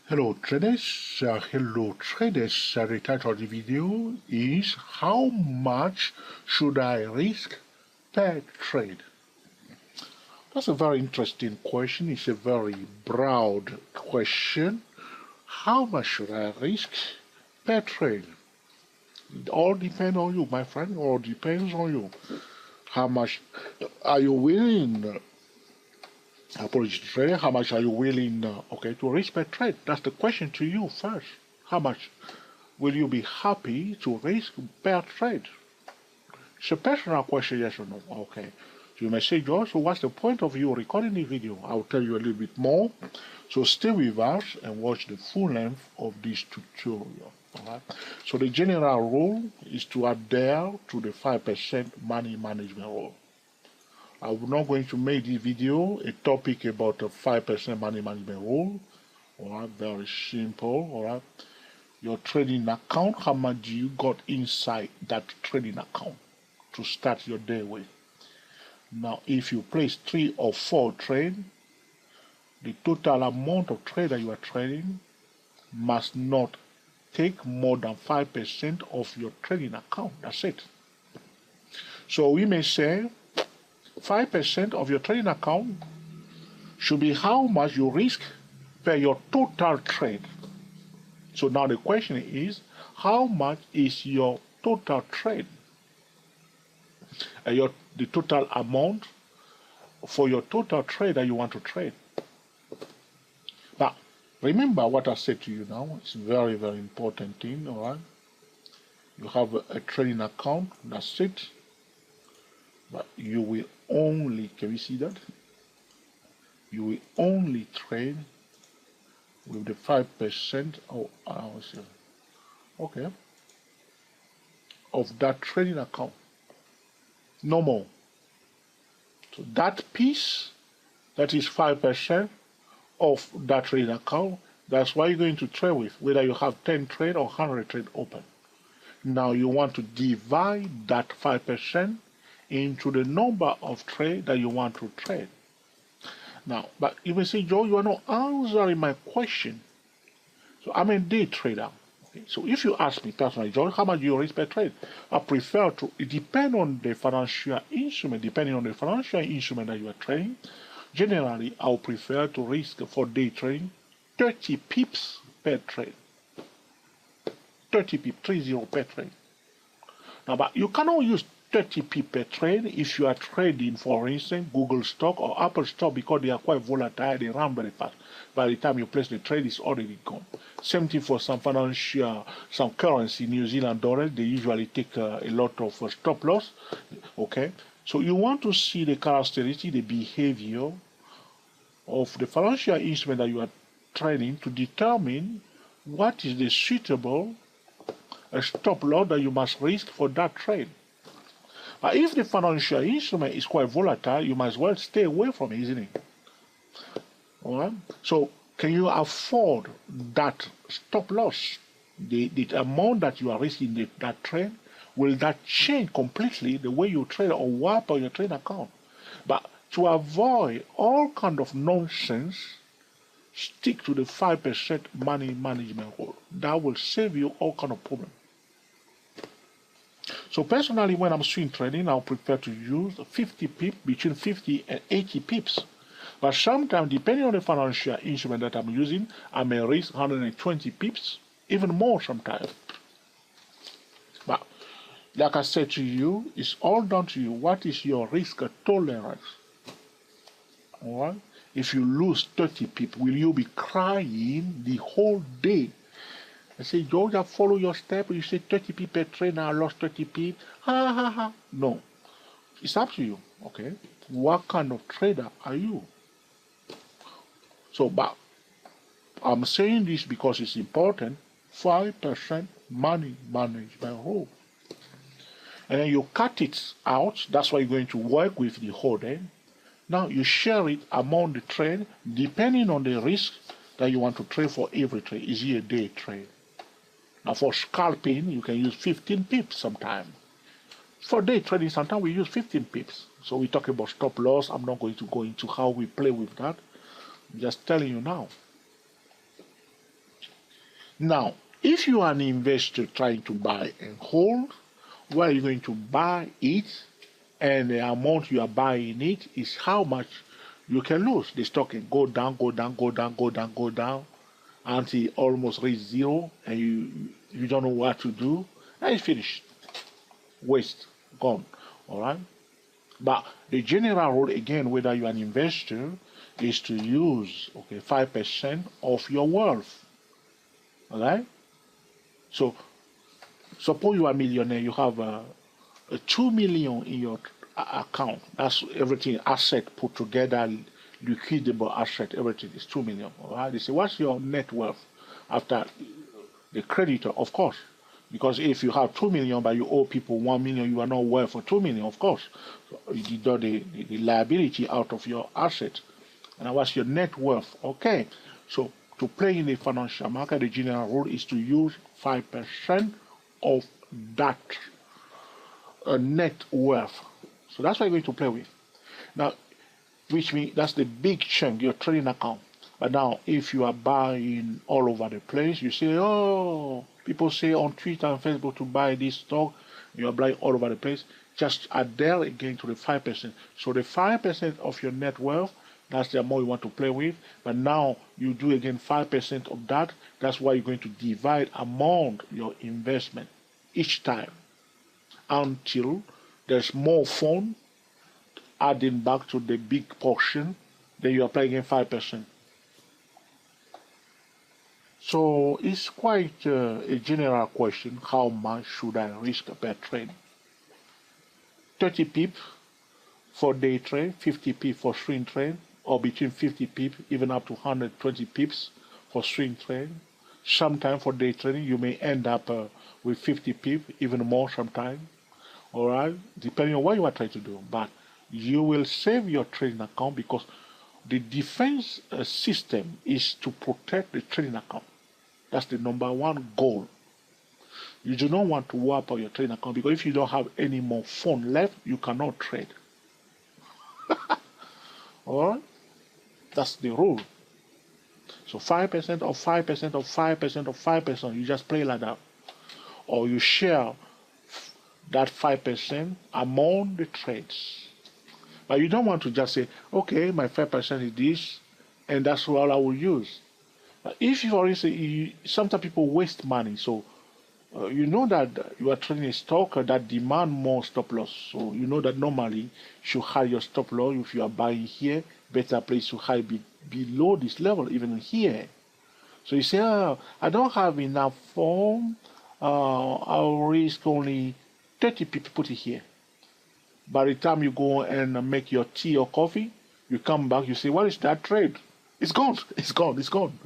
Hello traders, the title of the video is how much should I risk per trade? That's a very interesting question. It's a very broad question. How much should I risk per trade? It all depends on you, my friend. It all depends on you. How much are you willing apology to trader, how much are you willing to risk per trade? That's the question to you first. How much will you be happy to risk per trade? It's a personal question, yes or no. Okay. So you may say, George, so what's the point of you recording the video? I'll tell you a little bit more. So stay with us and watch the full length of this tutorial. Alright. So the general rule is to adhere to the 5% money management rule. I'm not going to make this video a topic about a 5% money management rule. Alright, very simple. Alright, your trading account, how much do you got inside that trading account to start your day with? Now, if you place 3 or 4 trades, the total amount of trade that you are trading must not take more than 5% of your trading account. That's it. So we may say 5% of your trading account should be how much you risk per your total trade. So now the question is, how much is your total trade? The total amount for your total trade that you want to trade. Now, remember what I said to you now. It's a very, very important thing, all right? You have a trading account, that's it. But you will only, can we see that? You will only trade with the 5% of that trading account. No more. So that piece, that is 5% of that trading account, that's what you're going to trade with, whether you have 10 trade or 100 trade open. Now you want to divide that 5% into the number of trade that you want to trade. Now, but you may say, Joe, you are not answering my question. So I'm a day trader. Okay? So if you ask me personally, Joe, how much do you risk per trade? I prefer to, it depends on the financial instrument, depending on the financial instrument that you are trading. Generally, I'll prefer to risk for day trading 30 pips per trade. 30 pips, 30 per trade. Now, but you cannot use 30 pips per trade if you are trading, for instance, Google stock or Apple stock, because they are quite volatile, they run very fast. By the time you place the trade, it's already gone. Same thing for some financial, some currency, New Zealand dollars, they usually take a lot of stop loss. Okay, so you want to see the characteristic, the behavior of the financial instrument that you are trading to determine what is the suitable stop loss that you must risk for that trade. But if the financial instrument is quite volatile, you might as well stay away from it, isn't it? All right? So can you afford that stop loss? The amount that you are risking that trade, will that change completely the way you trade or wipe out your trade account? But to avoid all kind of nonsense, stick to the 5% money management rule. That will save you all kind of problems. So personally, when I'm swing trading, I'll prefer to use 50 pips, between 50 and 80 pips. But sometimes, depending on the financial instrument that I'm using, I may risk 120 pips, even more sometimes. But like I said to you, it's all down to you. What is your risk tolerance? All right? If you lose 30 pips, will you be crying the whole day? I say, George, I follow your step. You say 30 pips per trade, now I lost 30 pips. Ha ha ha. No. It's up to you. Okay? What kind of trader are you? So, but I'm saying this because it's important. 5% money management rule. And then you cut it out. That's why you're going to work with the whole day. Now you share it among the trade, depending on the risk that you want to trade for every trade. Is it a day trade? Now for scalping, you can use 15 pips sometimes. For day trading, sometimes we use 15 pips. So we talk about stop loss. I'm not going to go into how we play with that. I'm just telling you now. Now, if you are an investor trying to buy and hold, where are you going to buy it? And the amount you are buying it is how much you can lose. The stock can go down, go down, go down, go down, go down until it almost reach zero, and you don't know what to do, and it's finished. Waste, gone. All right. But the general rule again, whether you're an investor, is to use 5% of your wealth. All right. So suppose you are a millionaire, you have a 2 million in your account. That's everything asset put together, liquidable asset, everything is 2 million. All right. They say, what's your net worth after the creditor? Of course. Because if you have 2 million but you owe people 1 million, you are not worth for 2 million, of course. So you deduct the liability out of your asset. And what's your net worth? Okay. So to play in the financial market, the general rule is to use 5% of that net worth. So that's what you're going to play with. Now, which means that's the big chunk, your trading account. But now, if you are buying all over the place, you say, oh, people say on Twitter and Facebook to buy this stock, you are buying all over the place. Just add there again to the 5%. So the 5% of your net worth, that's the amount you want to play with. But now you do again 5% of that. That's why you're going to divide among your investment each time until there's more fun adding back to the big portion. Then you apply again 5%. So it's quite a general question. How much should I risk per trade? 30 pip for day trade, 50 pip for swing trade, or between 50 pip even up to 120 pips for swing trade. Sometime for day trading you may end up with 50 pip, even more sometime. All right, depending on what you are trying to do. But you will save your trading account because the defense system is to protect the trading account. That's the number one goal. You do not want to wipe out your trading account because if you don't have any more fund left, you cannot trade. All right? That's the rule. So 5% of 5% of 5% of 5%, you just play like that. Or you share that 5% among the trades. But you don't want to just say, okay, my 5% is this, and that's all I will use. But if you, for instance, sometimes people waste money, so you know that you are trading a stock that demand more stop loss. So you know that normally you should hide your stop loss. If you are buying here, better place to hide below this level, even here. So you say, oh, I don't have enough form. I'll risk only 30 people put it here. By the time you go and make your tea or coffee, you come back, you say, what is that trade? It's gone. It's gone. It's gone.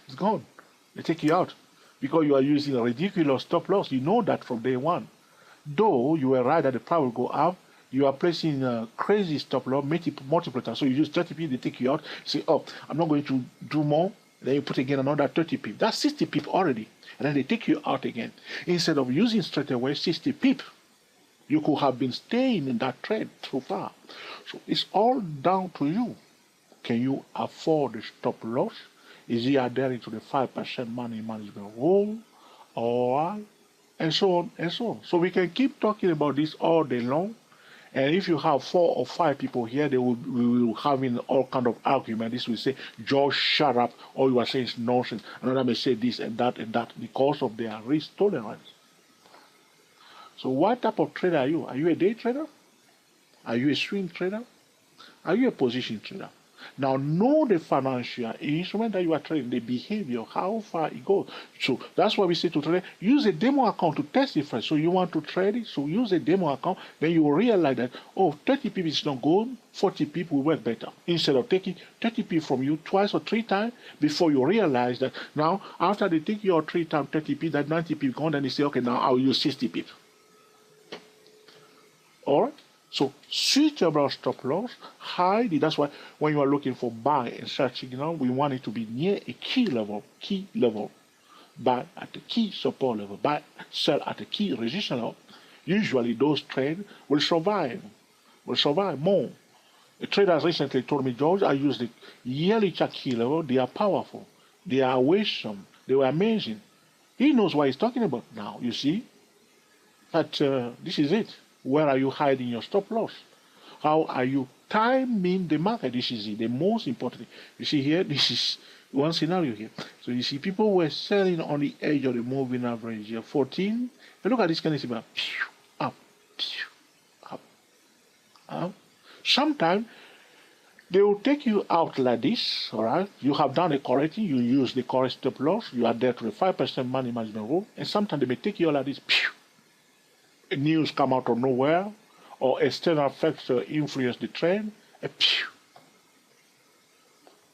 It's gone. They take you out because you are using a ridiculous stop loss. You know that from day one. Though you were right that the price will go up, you are placing a crazy stop loss, multiplier. So you use 30 pip, they take you out. Say, oh, I'm not going to do more. Then you put again another 30 pip. That's 60 pip already. And then they take you out again. Instead of using straight away 60 pip, you could have been staying in that trade so far. So it's all down to you. Can you afford the stop loss? Is he adhering to the 5% money management rule? Or and so on and so on. So we can keep talking about this all day long. And if you have 4 or 5 people here, we will having all kind of argument. This will say, George, shut up. All you are saying is nonsense. Another may say this and that because of their risk tolerance. So what type of trader are you? Are you a day trader? Are you a swing trader? Are you a position trader? Now know the financial instrument that you are trading, the behavior, how far it goes. So that's why we say to trade, use a demo account to test it first. So you want to trade it, so use a demo account, then you will realize that, oh, 30 people is not good, 40 people will work better. Instead of taking 30 people from you twice or 3 times before you realize that now, after they take your 3 times 30 people, that 90 people gone, then they say, okay, now I'll use 60 people. All right? So suitable stop loss, hide it. That's why when you are looking for buy and sell signal, we want it to be near a key level. Buy at the key support level, buy, sell at the key resistance level. Usually those trades will survive more. A trader recently told me, George, I use the yearly chart key level. They are powerful. They are awesome. They were amazing. He knows what he's talking about now, you see. But this is it. Where are you hiding your stop loss? How are you timing the market? This is it, the most important thing. You see here, this is one scenario here. So you see people were selling on the edge of the moving average here, 14. But look at this kind of thing, up, up, up. Sometimes they will take you out like this, all right? You have done the correcting, you use the correct stop loss, you are there to the 5% money management rule, and sometimes they may take you out like this. News come out of nowhere, or external factor influence the trend, and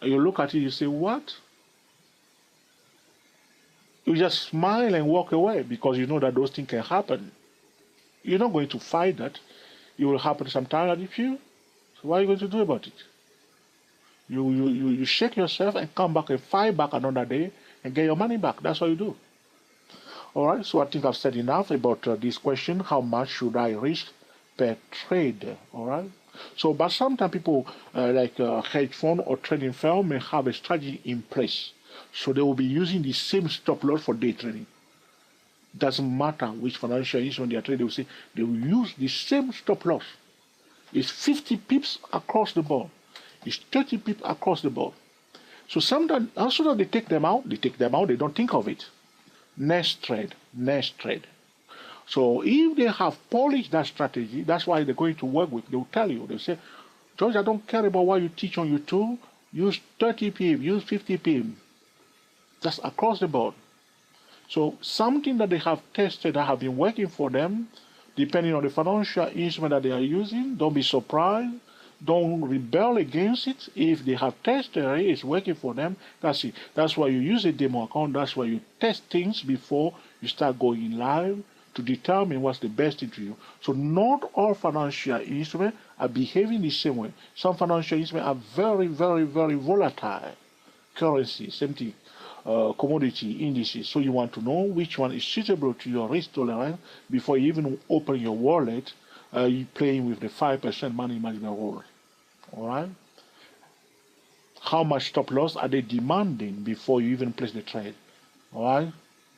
you look at it, you say, what? You just smile and walk away because you know that those things can happen. You're not going to fight that. It will happen sometime at the few. So what are you going to do about it? You shake yourself and come back and fight back another day and get your money back. That's what you do. All right, so I think I've said enough about this question. How much should I risk per trade? All right. So, but sometimes people like a hedge fund or trading firm may have a strategy in place. So they will be using the same stop loss for day trading. Doesn't matter which financial instrument they are trading, they will say they will use the same stop loss. It's 50 pips across the board. It's 30 pips across the board. So sometimes, as soon as they take them out, they don't think of it. Next trade. So if they have polished that strategy, that's why they're going to work with. They'll tell you, they'll say, George, I don't care about what you teach on YouTube. Use 30 pip, use 50 pip. That's across the board. So something that they have tested that have been working for them, depending on the financial instrument that they are using, don't be surprised. Don't rebel against it. If they have tested it, it's working for them. That's it. That's why you use a demo account. That's why you test things before you start going live to determine what's the best thing to you. So not all financial instruments are behaving the same way. Some financial instruments are very, very, very volatile. Currency, same thing. Commodity indices. So you want to know which one is suitable to your risk tolerance before you even open your wallet. You're playing with the 5% money management rule. All right. How much stop loss are they demanding before you even place the trade? All right.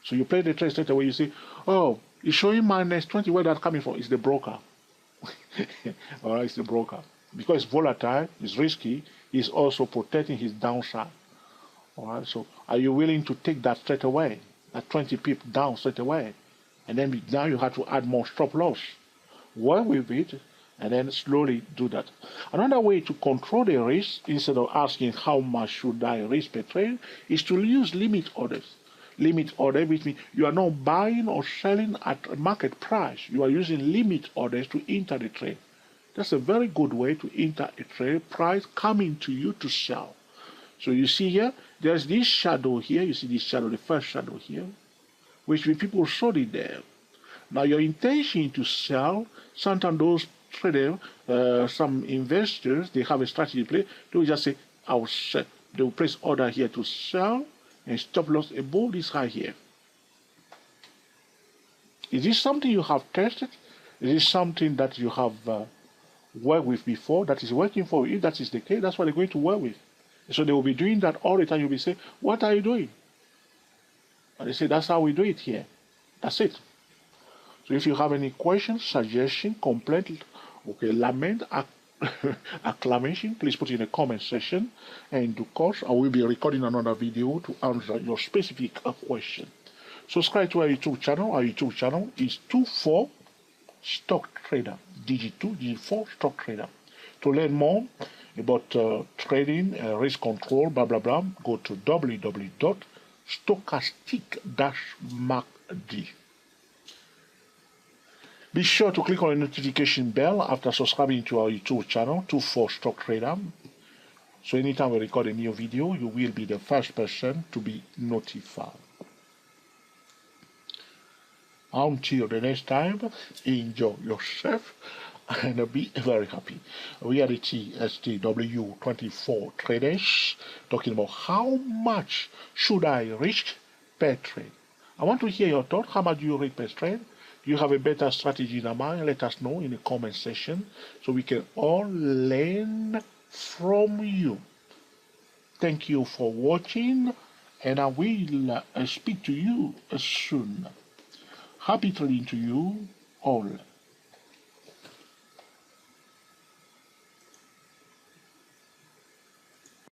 So you play the trade straight away. You say, oh, it's showing minus 20. Where that's coming from? It's the broker. All right, it's the broker because it's volatile, it's risky. He's also protecting his downside. All right. So are you willing to take that straight away? That 20 pip down straight away, and then now you have to add more stop loss. Work with it, and then slowly do that. Another way to control the risk, instead of asking how much should I risk per trade, is to use limit orders. Limit order, which means you are not buying or selling at market price. You are using limit orders to enter the trade. That's a very good way to enter a trade, price coming to you to sell. So you see here, there's this shadow here. You see this shadow, the first shadow here, which means people sold it there. Now your intention to sell, sometimes those traders, some investors, they have a strategy play. They will just say, I will sell. They will place order here to sell and stop loss above this high here. Is this something you have tested? Is this something that you have worked with before that is working for you? If that is the case, that's what they're going to work with. So they will be doing that all the time. You'll be saying, what are you doing? And they say, that's how we do it here. That's it. So if you have any questions, suggestion, complaint, okay, lament, acclamation, please put it in the comment section. And in due course, I will be recording another video to answer your specific question. Subscribe to our YouTube channel. Our YouTube channel is 24 Stock Trader. Digit 2, digit 4 Stock Trader. To learn more about trading, risk control, blah, blah, blah, go to www.stochastic-macd. Be sure to click on the notification bell after subscribing to our YouTube channel, 24 Stock Trader. So anytime we record a new video, you will be the first person to be notified. Until the next time, enjoy yourself and be very happy. We are the TSTW24 traders talking about how much should I risk per trade. I want to hear your thoughts. How much do you risk per trade? Do you have a better strategy in mind? Let us know in the comment section so we can all learn from you. Thank you for watching and I will speak to you soon. Happy trading to you all.